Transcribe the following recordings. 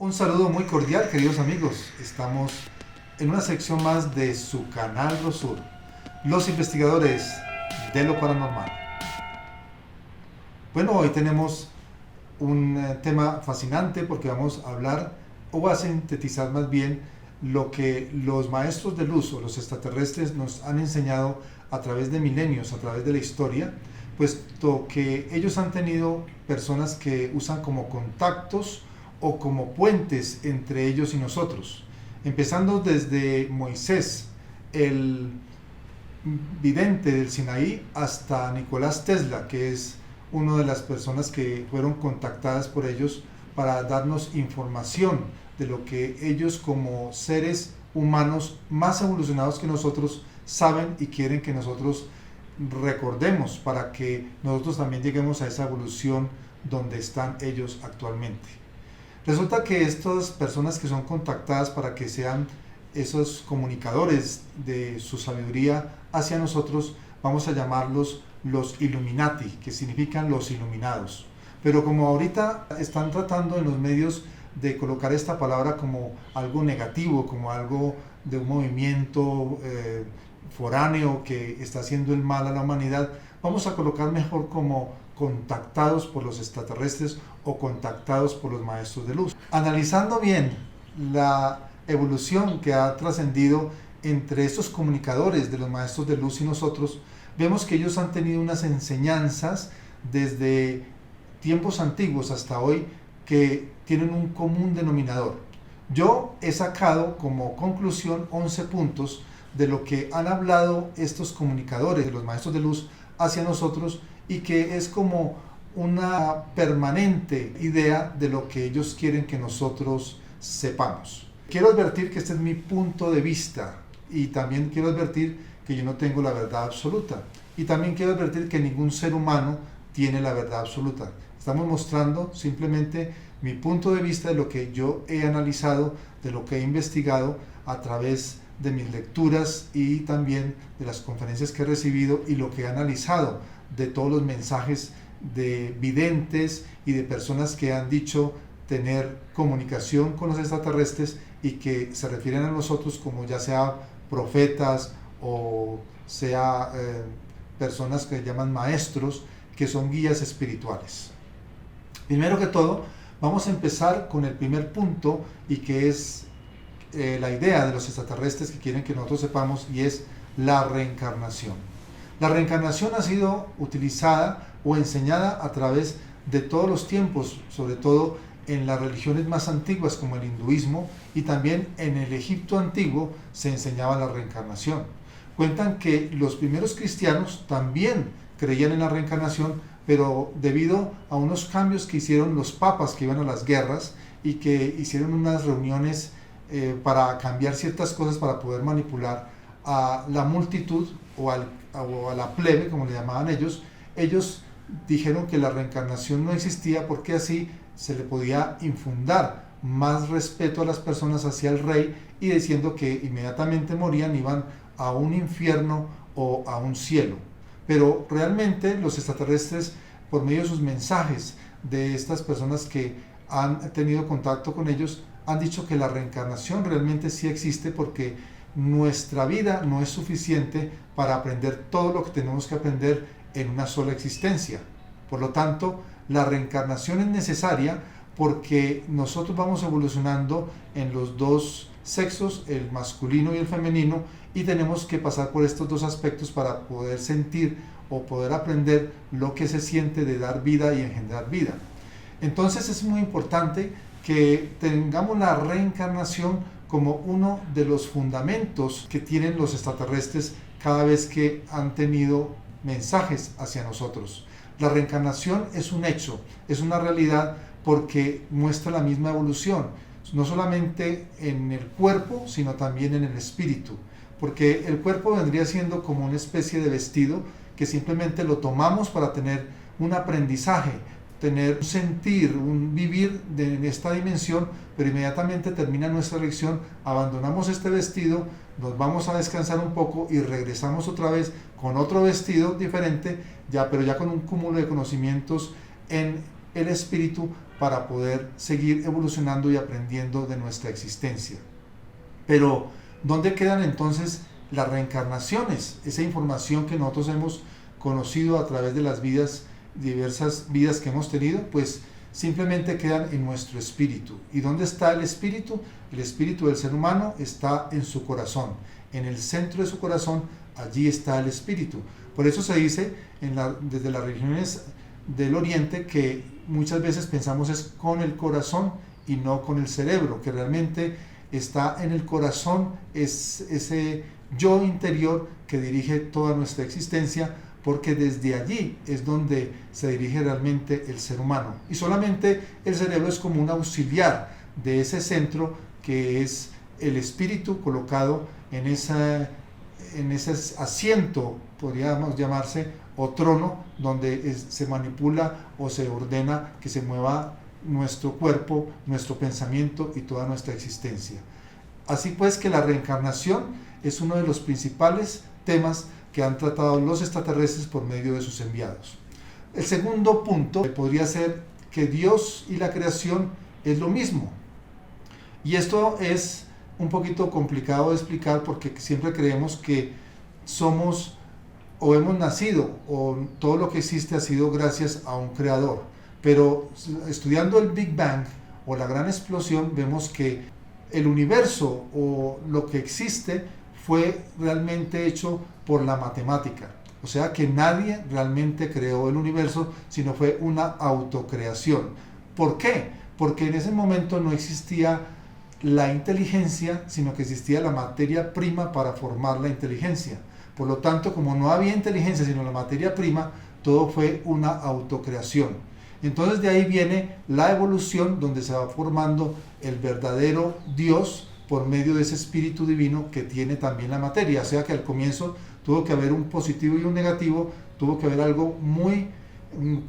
Un saludo muy cordial, queridos amigos. Estamos en una sección más de su canal Rosur, los investigadores de lo paranormal. Bueno, hoy tenemos un tema fascinante porque vamos a hablar o a sintetizar más bien lo que los maestros de luz o los extraterrestres nos han enseñado a través de milenios, a través de la historia, puesto que ellos han tenido personas que usan como contactos o como puentes entre ellos y nosotros, empezando desde Moisés, el vidente del Sinaí, hasta Nicolás Tesla, que es una de las personas que fueron contactadas por ellos para darnos información de lo que ellos como seres humanos más evolucionados que nosotros saben y quieren que nosotros recordemos para que nosotros también lleguemos a esa evolución donde están ellos actualmente. Resulta que estas personas que son contactadas para que sean esos comunicadores de su sabiduría hacia nosotros, vamos a llamarlos los Illuminati, que significan los iluminados. Pero como ahorita están tratando en los medios de colocar esta palabra como algo negativo, como algo de un movimiento foráneo que está haciendo el mal a la humanidad, vamos a colocar mejor como contactados por los extraterrestres o contactados por los maestros de luz. Analizando bien la evolución que ha trascendido entre estos comunicadores de los maestros de luz y nosotros, vemos que ellos han tenido unas enseñanzas desde tiempos antiguos hasta hoy que tienen un común denominador. Yo he sacado como conclusión 11 puntos de lo que han hablado estos comunicadores de los maestros de luz hacia nosotros y que es como una permanente idea de lo que ellos quieren que nosotros sepamos. Quiero advertir que este es mi punto de vista y también quiero advertir que yo no tengo la verdad absoluta y también quiero advertir que ningún ser humano tiene la verdad absoluta. Estamos mostrando simplemente mi punto de vista de lo que yo he analizado, de lo que he investigado a través de mis lecturas y también de las conferencias que he recibido y lo que he analizado de todos los mensajes de videntes y de personas que han dicho tener comunicación con los extraterrestres y que se refieren a nosotros como ya sea profetas o sea personas que llaman maestros, que son guías espirituales. Primero que todo, vamos a empezar con el primer punto y que es la idea de los extraterrestres que quieren que nosotros sepamos, y es la reencarnación. La reencarnación ha sido utilizada o enseñada a través de todos los tiempos, sobre todo en las religiones más antiguas como el hinduismo, y también en el Egipto antiguo se enseñaba la reencarnación. Cuentan que los primeros cristianos también creían en la reencarnación, pero debido a unos cambios que hicieron los papas que iban a las guerras y que hicieron unas reuniones para cambiar ciertas cosas para poder manipular a la multitud o a la plebe, como le llamaban ellos dijeron que la reencarnación no existía porque así se le podía infundar más respeto a las personas hacia el rey y diciendo que inmediatamente morían iban a un infierno o a un cielo. Pero realmente los extraterrestres, por medio de sus mensajes de estas personas que han tenido contacto con ellos, han dicho que la reencarnación realmente sí existe porque nuestra vida no es suficiente para aprender todo lo que tenemos que aprender en una sola existencia. Por lo tanto, la reencarnación es necesaria porque nosotros vamos evolucionando en los dos sexos, el masculino y el femenino, y tenemos que pasar por estos dos aspectos para poder sentir o poder aprender lo que se siente de dar vida y engendrar vida. Entonces es muy importante que tengamos la reencarnación como uno de los fundamentos que tienen los extraterrestres cada vez que han tenido mensajes hacia nosotros. La reencarnación es un hecho, es una realidad porque muestra la misma evolución, no solamente en el cuerpo, sino también en el espíritu, porque el cuerpo vendría siendo como una especie de vestido que simplemente lo tomamos para tener un aprendizaje, tener un sentir, un vivir en esta dimensión, pero inmediatamente termina nuestra lección, abandonamos este vestido, nos vamos a descansar un poco y regresamos otra vez con otro vestido diferente, pero ya con un cúmulo de conocimientos en el espíritu para poder seguir evolucionando y aprendiendo de nuestra existencia. Pero, ¿dónde quedan entonces las reencarnaciones? Esa información que nosotros hemos conocido a través de las vidas, diversas vidas que hemos tenido, pues simplemente quedan en nuestro espíritu. ¿Y dónde está el espíritu? El espíritu del ser humano está en su corazón. En el centro de su corazón, allí está el espíritu. Por eso se dice desde las religiones del oriente que muchas veces pensamos es con el corazón y no con el cerebro, que realmente está en el corazón, es ese yo interior que dirige toda nuestra existencia, porque desde allí es donde se dirige realmente el ser humano. Y solamente el cerebro es como un auxiliar de ese centro que es el espíritu colocado en ese asiento, podríamos llamarse, o trono, donde se manipula o se ordena que se mueva nuestro cuerpo, nuestro pensamiento y toda nuestra existencia. Así pues que la reencarnación es uno de los principales temas que han tratado los extraterrestres por medio de sus enviados. El segundo punto podría ser que Dios y la creación es lo mismo. Y esto es un poquito complicado de explicar porque siempre creemos que somos o hemos nacido o todo lo que existe ha sido gracias a un creador. Pero estudiando el Big Bang o la gran explosión vemos que el universo o lo que existe fue realmente hecho por la matemática. O sea que nadie realmente creó el universo, sino fue una autocreación. ¿Por qué? Porque en ese momento no existía la inteligencia, sino que existía la materia prima para formar la inteligencia. Por lo tanto, como no había inteligencia, sino la materia prima, todo fue una autocreación. Entonces de ahí viene la evolución, donde se va formando el verdadero Dios por medio de ese espíritu divino que tiene también la materia. O sea que al comienzo tuvo que haber un positivo y un negativo, tuvo que haber algo muy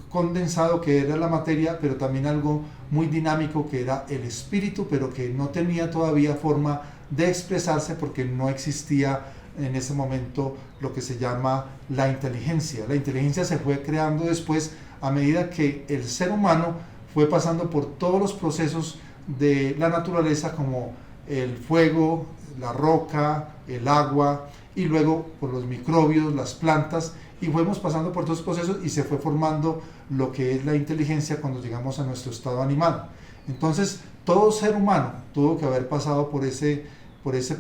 condensado que era la materia, pero también algo muy dinámico que era el espíritu, pero que no tenía todavía forma de expresarse porque no existía en ese momento lo que se llama la inteligencia. La inteligencia se fue creando después a medida que el ser humano fue pasando por todos los procesos de la naturaleza, como el fuego, la roca, el agua, y luego por los microbios, las plantas, y fuimos pasando por todos los procesos y se fue formando lo que es la inteligencia cuando llegamos a nuestro estado animal. Entonces todo ser humano tuvo que haber pasado por ese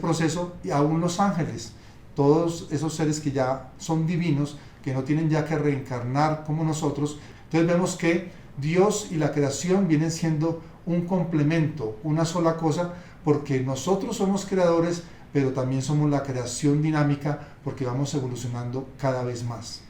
proceso, y aún los ángeles, todos esos seres que ya son divinos, que no tienen ya que reencarnar como nosotros. Entonces vemos que Dios y la creación vienen siendo un complemento, una sola cosa, porque nosotros somos creadores, pero también somos la creación dinámica, porque vamos evolucionando cada vez más.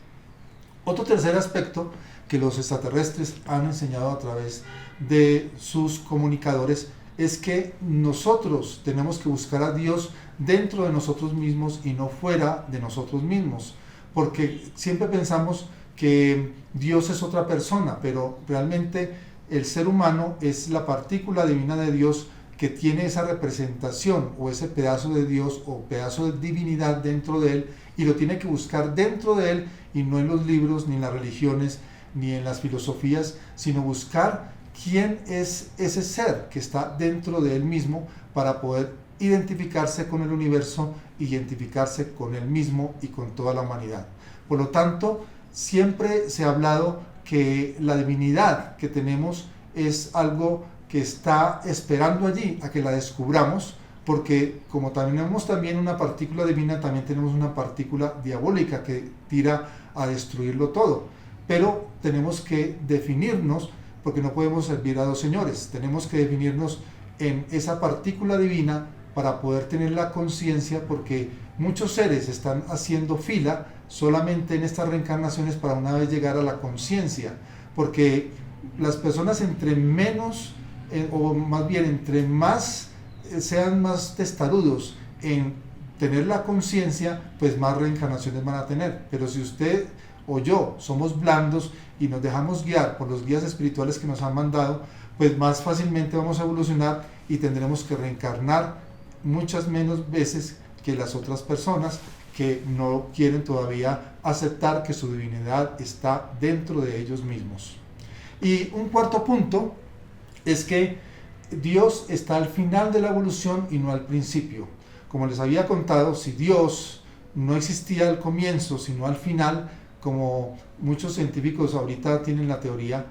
Otro tercer aspecto que los extraterrestres han enseñado a través de sus comunicadores es que nosotros tenemos que buscar a Dios dentro de nosotros mismos y no fuera de nosotros mismos, porque siempre pensamos que Dios es otra persona, pero realmente el ser humano es la partícula divina de Dios que tiene esa representación o ese pedazo de Dios o pedazo de divinidad dentro de él, y lo tiene que buscar dentro de él y no en los libros, ni en las religiones, ni en las filosofías, sino buscar quién es ese ser que está dentro de él mismo para poder identificarse con el universo, identificarse con él mismo y con toda la humanidad. Por lo tanto, siempre se ha hablado que la divinidad que tenemos es algo que está esperando allí a que la descubramos, porque como tenemos también una partícula divina, también tenemos una partícula diabólica que tira a destruirlo todo. Pero tenemos que definirnos, porque no podemos servir a dos señores. Tenemos que definirnos en esa partícula divina para poder tener la conciencia, porque muchos seres están haciendo fila solamente en estas reencarnaciones para una vez llegar a la conciencia, porque las personas entre menos, o más bien entre más sean más testarudos en tener la conciencia, pues más reencarnaciones van a tener. Pero si usted o yo somos blandos y nos dejamos guiar por los guías espirituales que nos han mandado, pues más fácilmente vamos a evolucionar y tendremos que reencarnar muchas menos veces que las otras personas que no quieren todavía aceptar que su divinidad está dentro de ellos mismos. Y un cuarto punto es que Dios está al final de la evolución y no al principio. Como les había contado, si Dios no existía al comienzo, sino al final, como muchos científicos ahorita tienen la teoría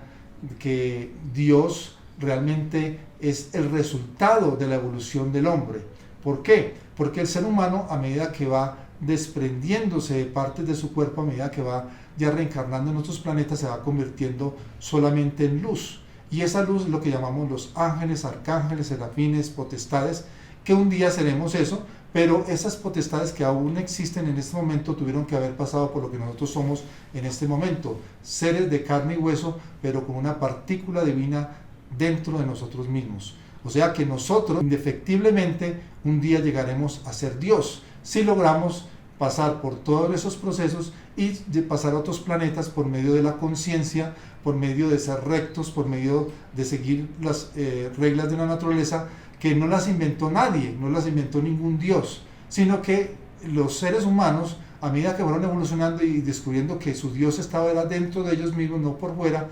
que Dios realmente es el resultado de la evolución del hombre. ¿Por qué? Porque el ser humano, a medida que va desprendiéndose de partes de su cuerpo, a medida que va ya reencarnando en otros planetas, se va convirtiendo solamente en luz. Y esa luz es lo que llamamos los ángeles, arcángeles, serafines, potestades, que un día seremos eso, pero esas potestades que aún existen en este momento tuvieron que haber pasado por lo que nosotros somos en este momento, seres de carne y hueso, pero con una partícula divina dentro de nosotros mismos. O sea que nosotros, indefectiblemente, un día llegaremos a ser Dios, si logramos pasar por todos esos procesos y de pasar a otros planetas por medio de la conciencia, por medio de ser rectos, por medio de seguir las reglas de la naturaleza, que no las inventó nadie, no las inventó ningún Dios, sino que los seres humanos, a medida que fueron evolucionando y descubriendo que su Dios estaba dentro de ellos mismos, no por fuera,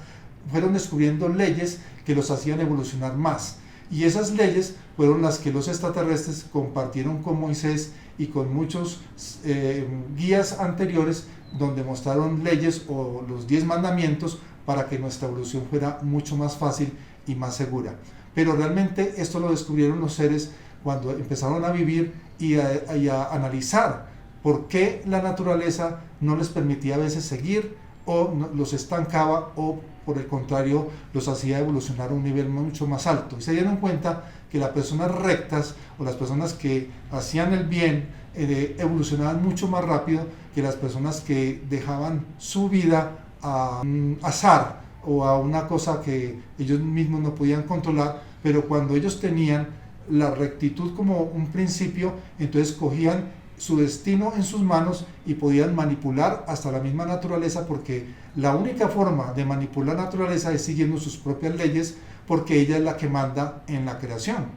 fueron descubriendo leyes que los hacían evolucionar más. Y esas leyes fueron las que los extraterrestres compartieron con Moisés y con muchos guías anteriores, donde mostraron leyes o los 10 mandamientos para que nuestra evolución fuera mucho más fácil y más segura. Pero realmente esto lo descubrieron los seres cuando empezaron a vivir y a analizar por qué la naturaleza no les permitía a veces seguir o los estancaba o por el contrario los hacía evolucionar a un nivel mucho más alto. Y se dieron cuenta que las personas rectas o las personas que hacían el bien evolucionaban mucho más rápido que las personas que dejaban su vida a azar o a una cosa que ellos mismos no podían controlar, pero cuando ellos tenían la rectitud como un principio, entonces cogían su destino en sus manos y podían manipular hasta la misma naturaleza, porque la única forma de manipular la naturaleza es siguiendo sus propias leyes, porque ella es la que manda en la creación.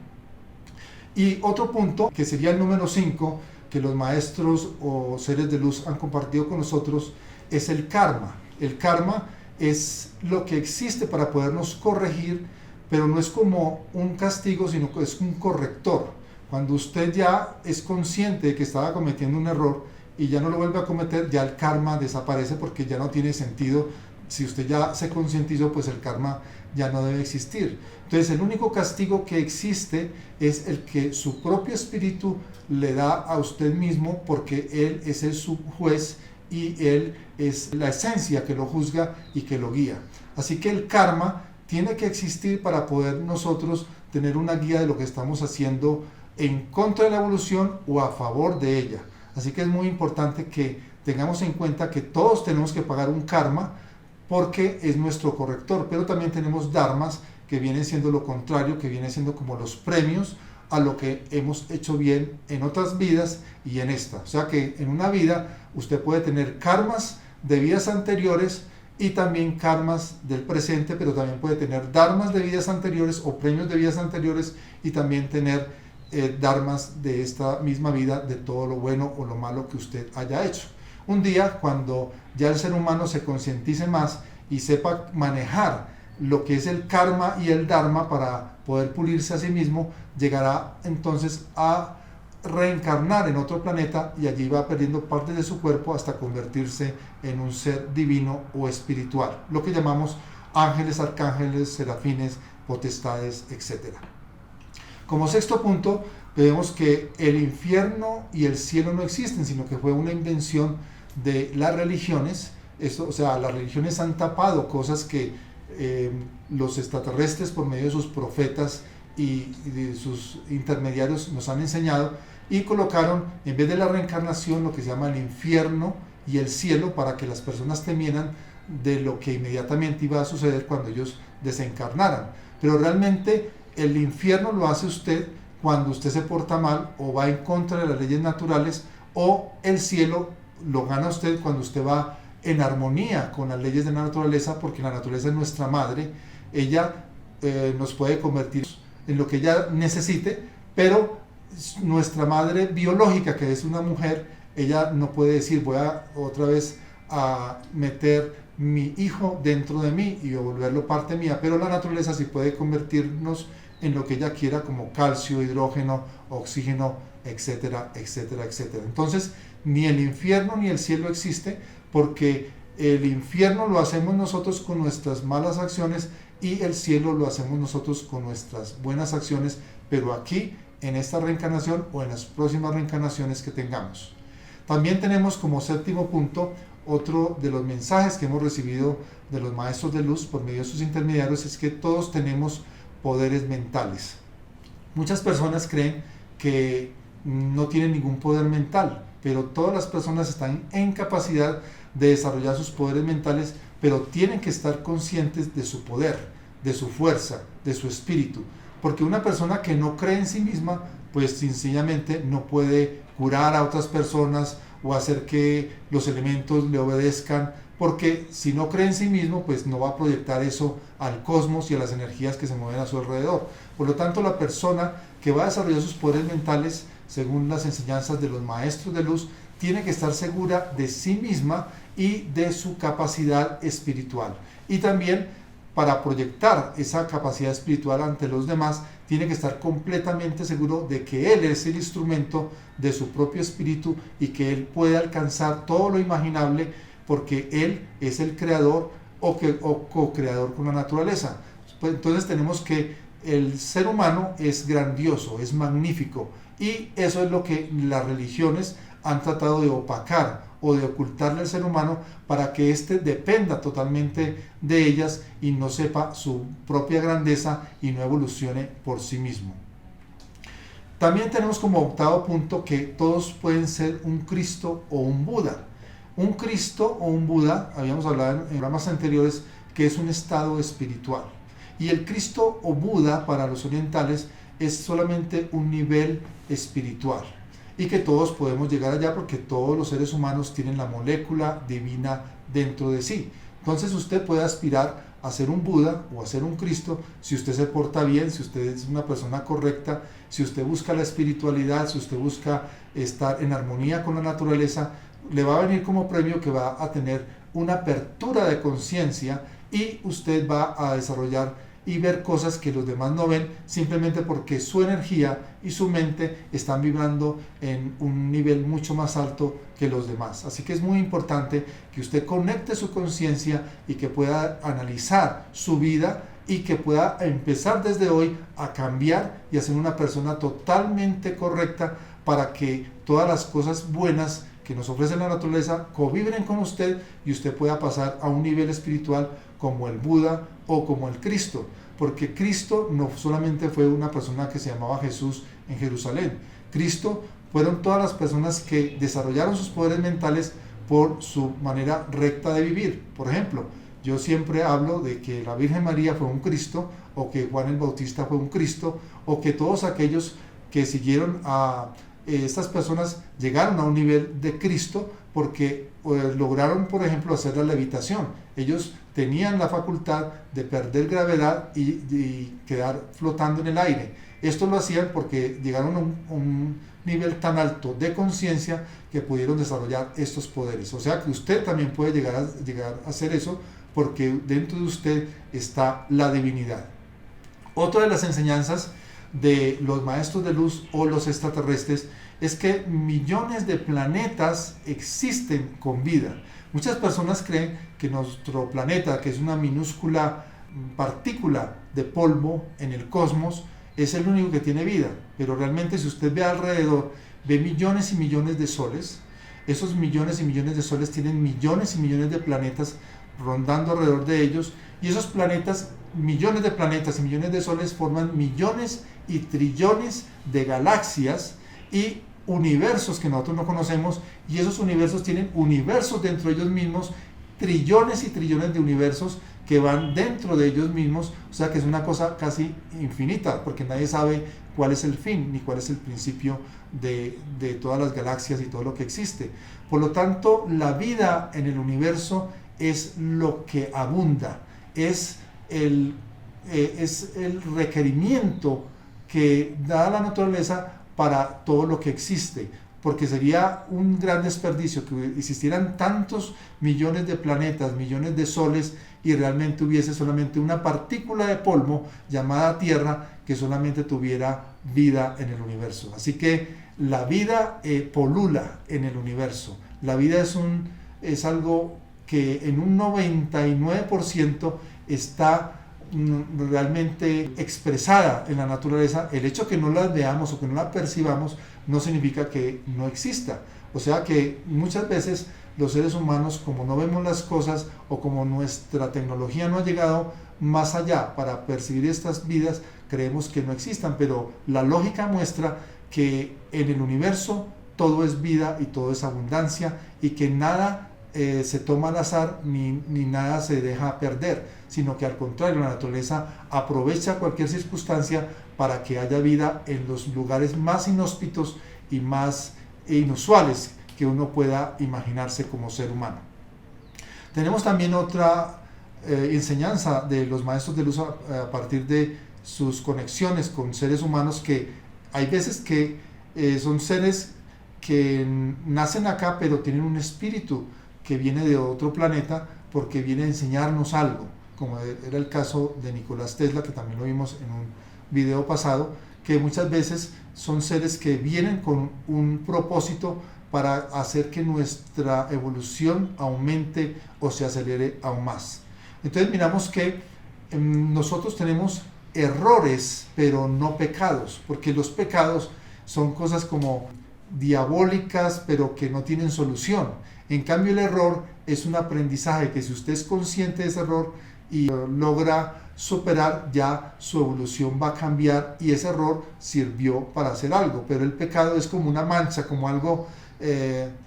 Y otro punto, que sería el número 5, que los maestros o seres de luz han compartido con nosotros, es el karma. El karma es lo que existe para podernos corregir, pero no es como un castigo, sino que es un corrector. Cuando usted ya es consciente de que estaba cometiendo un error y ya no lo vuelve a cometer, ya el karma desaparece porque ya no tiene sentido. Si usted ya se concientizó, pues el karma ya no debe existir. Entonces el único castigo que existe es el que su propio espíritu le da a usted mismo, porque él es el su juez y él es la esencia que lo juzga y que lo guía. Así que el karma tiene que existir para poder nosotros tener una guía de lo que estamos haciendo en contra de la evolución o a favor de ella. Así que es muy importante que tengamos en cuenta que todos tenemos que pagar un karma porque es nuestro corrector, pero también tenemos dharmas que vienen siendo lo contrario, que vienen siendo como los premios a lo que hemos hecho bien en otras vidas y en esta. O sea que en una vida usted puede tener karmas de vidas anteriores y también karmas del presente, pero también puede tener dharmas de vidas anteriores o premios de vidas anteriores y también tener dharmas de esta misma vida, de todo lo bueno o lo malo que usted haya hecho. Un día, cuando ya el ser humano se concientice más y sepa manejar lo que es el karma y el dharma para poder pulirse a sí mismo, llegará entonces a reencarnar en otro planeta y allí va perdiendo partes de su cuerpo hasta convertirse en un ser divino o espiritual, lo que llamamos ángeles, arcángeles, serafines, potestades, etc. Como sexto punto, vemos que el infierno y el cielo no existen, sino que fue una invención de las religiones. Esto, o sea, las religiones han tapado cosas que los extraterrestres, por medio de sus profetas y de sus intermediarios, nos han enseñado, y colocaron en vez de la reencarnación lo que se llama el infierno y el cielo, para que las personas temieran de lo que inmediatamente iba a suceder cuando ellos desencarnaran. Pero realmente el infierno lo hace usted cuando usted se porta mal o va en contra de las leyes naturales, o el cielo lo gana usted cuando usted va en armonía con las leyes de la naturaleza, porque la naturaleza es nuestra madre. Ella nos puede convertir en lo que ella necesite, pero nuestra madre biológica, que es una mujer, ella no puede decir voy a otra vez a meter mi hijo dentro de mí y volverlo parte mía, pero la naturaleza sí puede convertirnos en lo que ella quiera, como calcio, hidrógeno, oxígeno, etcétera, etcétera, etcétera. Entonces, ni el infierno ni el cielo existe, porque el infierno lo hacemos nosotros con nuestras malas acciones y el cielo lo hacemos nosotros con nuestras buenas acciones, pero aquí, en esta reencarnación o en las próximas reencarnaciones que tengamos. También tenemos como séptimo punto otro de los mensajes que hemos recibido de los maestros de luz por medio de sus intermediarios, es que todos tenemos poderes mentales. Muchas personas creen que no tienen ningún poder mental, pero todas las personas están en capacidad de desarrollar sus poderes mentales, pero tienen que estar conscientes de su poder, de su fuerza, de su espíritu, porque una persona que no cree en sí misma, pues sencillamente no puede curar a otras personas o hacer que los elementos le obedezcan, porque si no cree en sí mismo, pues no va a proyectar eso al cosmos y a las energías que se mueven a su alrededor. Por lo tanto, la persona que va a desarrollar sus poderes mentales, según las enseñanzas de los maestros de luz, tiene que estar segura de sí misma y de su capacidad espiritual. Y también, para proyectar esa capacidad espiritual ante los demás, tiene que estar completamente seguro de que él es el instrumento de su propio espíritu y que él puede alcanzar todo lo imaginable, porque él es el creador o co-creador con la naturaleza. Pues entonces tenemos que el ser humano es grandioso, es magnífico, y eso es lo que las religiones han tratado de opacar o de ocultarle al ser humano, para que éste dependa totalmente de ellas y no sepa su propia grandeza y no evolucione por sí mismo. También tenemos como octavo punto que todos pueden ser un Cristo o un Buda. Un Cristo o un Buda, habíamos hablado en programas anteriores, que es un estado espiritual. Y el Cristo o Buda para los orientales es solamente un nivel espiritual, y que todos podemos llegar allá, porque todos los seres humanos tienen la molécula divina dentro de sí. Entonces usted puede aspirar a ser un Buda o a ser un Cristo si usted se porta bien, si usted es una persona correcta, si usted busca la espiritualidad, si usted busca estar en armonía con la naturaleza. Le va a venir como premio que va a tener una apertura de conciencia, y usted va a desarrollar y ver cosas que los demás no ven, simplemente porque su energía y su mente están vibrando en un nivel mucho más alto que los demás. Así que es muy importante que usted conecte su conciencia y que pueda analizar su vida, y que pueda empezar desde hoy a cambiar y a ser una persona totalmente correcta, para que todas las cosas buenas que nos ofrece la naturaleza convibren con usted y usted pueda pasar a un nivel espiritual como el Buda o como el Cristo, porque Cristo no solamente fue una persona que se llamaba Jesús en Jerusalén. Cristo fueron todas las personas que desarrollaron sus poderes mentales por su manera recta de vivir. Por ejemplo, yo siempre hablo de que la Virgen María fue un Cristo, o que Juan el Bautista fue un Cristo, o que todos aquellos que siguieron a estas personas llegaron a un nivel de Cristo, porque lograron, por ejemplo, hacer la levitación. Ellos tenían la facultad de perder gravedad y quedar flotando en el aire. Esto lo hacían porque llegaron a un nivel tan alto de conciencia que pudieron desarrollar estos poderes. O sea que usted también puede llegar a hacer eso, porque dentro de usted está la divinidad. Otra de las enseñanzas de los maestros de luz o los extraterrestres es que millones de planetas existen con vida. Muchas personas creen que nuestro planeta, que es una minúscula partícula de polvo en el cosmos, es el único que tiene vida, pero realmente, si usted ve alrededor, ve millones y millones de soles. Esos millones y millones de soles tienen millones y millones de planetas rondando alrededor de ellos, y esos planetas, millones de planetas y millones de soles, forman millones y trillones de galaxias y universos que nosotros no conocemos, y esos universos tienen universos dentro de ellos mismos, trillones y trillones de universos que van dentro de ellos mismos. O sea que es una cosa casi infinita, porque nadie sabe cuál es el fin ni cuál es el principio de todas las galaxias y todo lo que existe. Por lo tanto, la vida en el universo es lo que abunda, es el requerimiento que da la naturaleza para todo lo que existe. porque sería un gran desperdicio que existieran tantos millones de planetas, millones de soles, y realmente hubiese solamente una partícula de polvo llamada Tierra que solamente tuviera vida en el universo. Así que la vida polula en el universo. La vida es algo que en un 99% está realmente expresada en la naturaleza. El hecho que no la veamos o que no la percibamos no significa que no exista. O sea que muchas veces los seres humanos, como no vemos las cosas o como nuestra tecnología no ha llegado más allá para percibir estas vidas, creemos que no existan, pero la lógica muestra que en el universo todo es vida y todo es abundancia, y que nada se toma al azar ni nada se deja perder, sino que al contrario, la naturaleza aprovecha cualquier circunstancia para que haya vida en los lugares más inhóspitos y más inusuales que uno pueda imaginarse como ser humano. Tenemos también otra enseñanza de los maestros de luz a partir de sus conexiones con seres humanos, que hay veces que son seres que nacen acá pero tienen un espíritu que viene de otro planeta porque viene a enseñarnos algo, como era el caso de Nicolás Tesla, que también lo vimos en un video pasado, que muchas veces son seres que vienen con un propósito para hacer que nuestra evolución aumente o se acelere aún más. Entonces miramos que nosotros tenemos errores, pero no pecados, porque los pecados son cosas como diabólicas, pero que no tienen solución. En cambio, el error es un aprendizaje que, si usted es consciente de ese error y logra superar, ya su evolución va a cambiar y ese error sirvió para hacer algo. Pero el pecado es como una mancha, como algo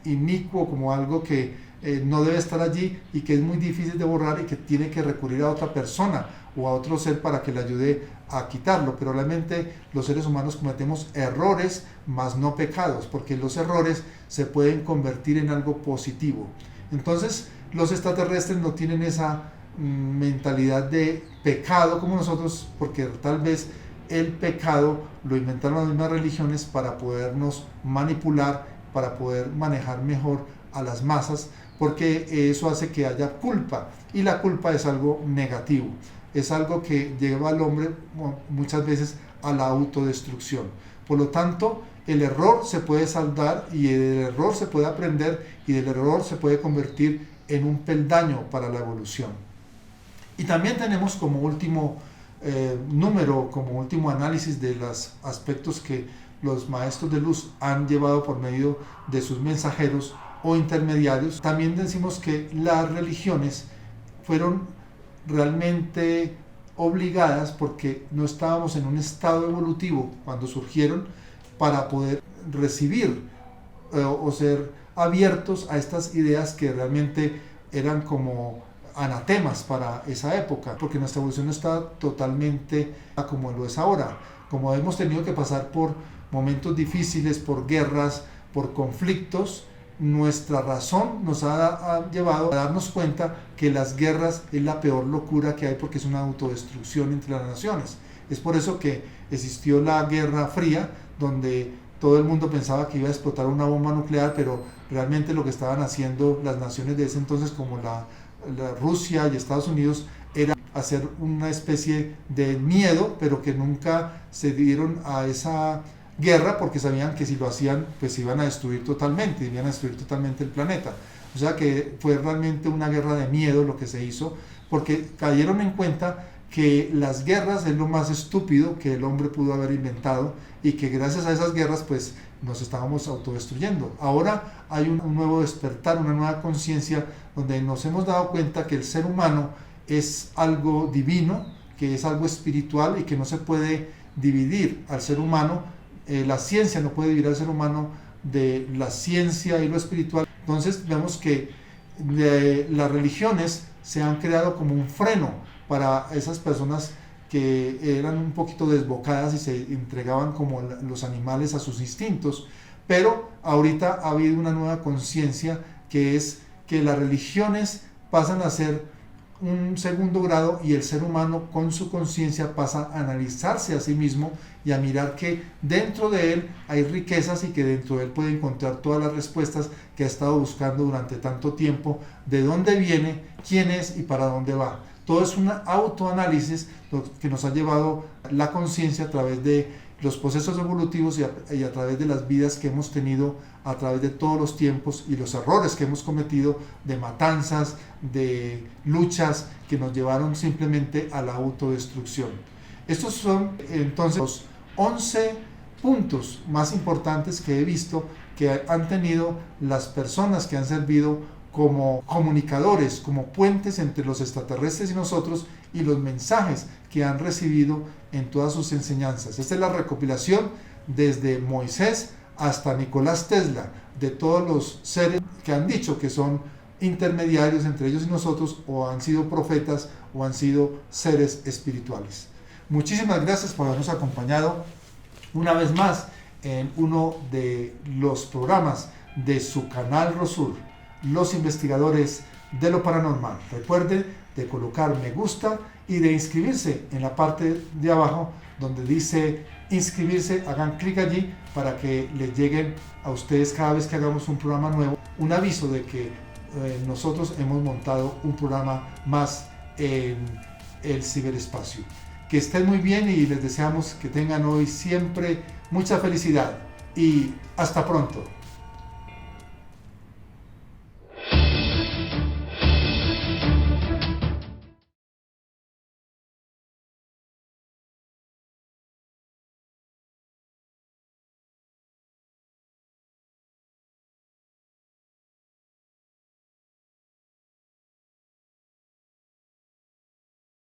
inicuo, como algo que no debe estar allí y que es muy difícil de borrar y que tiene que recurrir a otra persona o a otro ser para que le ayude a quitarlo. Pero realmente los seres humanos cometemos errores, más no pecados, porque los errores se pueden convertir en algo positivo. Entonces los extraterrestres no tienen esa mentalidad de pecado como nosotros, porque tal vez el pecado lo inventaron las mismas religiones para podernos manipular, para poder manejar mejor a las masas, porque eso hace que haya culpa, y la culpa es algo negativo, es algo que lleva al hombre muchas veces a la autodestrucción. Por lo tanto, el error se puede saldar, y del error se puede aprender, y del error se puede convertir en un peldaño para la evolución. Y también tenemos como último número, como último análisis de los aspectos que los maestros de luz han llevado por medio de sus mensajeros o intermediarios. También decimos que las religiones fueron realmente obligadas, porque no estábamos en un estado evolutivo cuando surgieron para poder recibir o ser abiertos a estas ideas que realmente eran como anatemas para esa época, porque nuestra evolución no está totalmente como lo es ahora. Como hemos tenido que pasar por momentos difíciles, por guerras, por conflictos, nuestra razón nos ha llevado a darnos cuenta que las guerras es la peor locura que hay, porque es una autodestrucción entre las naciones. Es por eso que existió la Guerra Fría, donde todo el mundo pensaba que iba a explotar una bomba nuclear, pero realmente lo que estaban haciendo las naciones de ese entonces, como la Rusia y Estados Unidos, era hacer una especie de miedo, pero que nunca se dieron a esa guerra, porque sabían que si lo hacían, pues iban a destruir totalmente, iban a destruir totalmente el planeta. O sea que fue realmente una guerra de miedo lo que se hizo, porque cayeron en cuenta que las guerras es lo más estúpido que el hombre pudo haber inventado, y que gracias a esas guerras pues nos estábamos autodestruyendo. Ahora hay un nuevo despertar, una nueva conciencia, donde nos hemos dado cuenta que el ser humano es algo divino, que es algo espiritual, y que no se puede dividir al ser humano. La ciencia no puede dividir al ser humano de la ciencia y lo espiritual. Entonces vemos que las religiones se han creado como un freno para esas personas que eran un poquito desbocadas y se entregaban como los animales a sus instintos. Pero ahorita ha habido una nueva conciencia, que es que las religiones pasan a ser un segundo grado y el ser humano con su conciencia pasa a analizarse a sí mismo y a mirar que dentro de él hay riquezas y que dentro de él puede encontrar todas las respuestas que ha estado buscando durante tanto tiempo, de dónde viene, quién es y para dónde va. Todo es un autoanálisis que nos ha llevado la conciencia a través de los procesos evolutivos y a través de las vidas que hemos tenido a través de todos los tiempos y los errores que hemos cometido de matanzas, de luchas que nos llevaron simplemente a la autodestrucción. Estos son entonces los 11 puntos más importantes que he visto que han tenido las personas que han servido como comunicadores, como puentes entre los extraterrestres y nosotros, y los mensajes que han recibido en todas sus enseñanzas. Esta es la recopilación desde Moisés hasta Nicolás Tesla, de todos los seres que han dicho que son intermediarios entre ellos y nosotros, o han sido profetas, o han sido seres espirituales. Muchísimas gracias por habernos acompañado una vez más en uno de los programas de su canal Rosur, Los Investigadores de lo Paranormal. Recuerden de colocar me gusta y de inscribirse en la parte de abajo donde dice inscribirse. Hagan clic allí para que les lleguen a ustedes cada vez que hagamos un programa nuevo un aviso de que nosotros hemos montado un programa más en el ciberespacio. Que estén muy bien y les deseamos que tengan hoy siempre mucha felicidad y hasta pronto.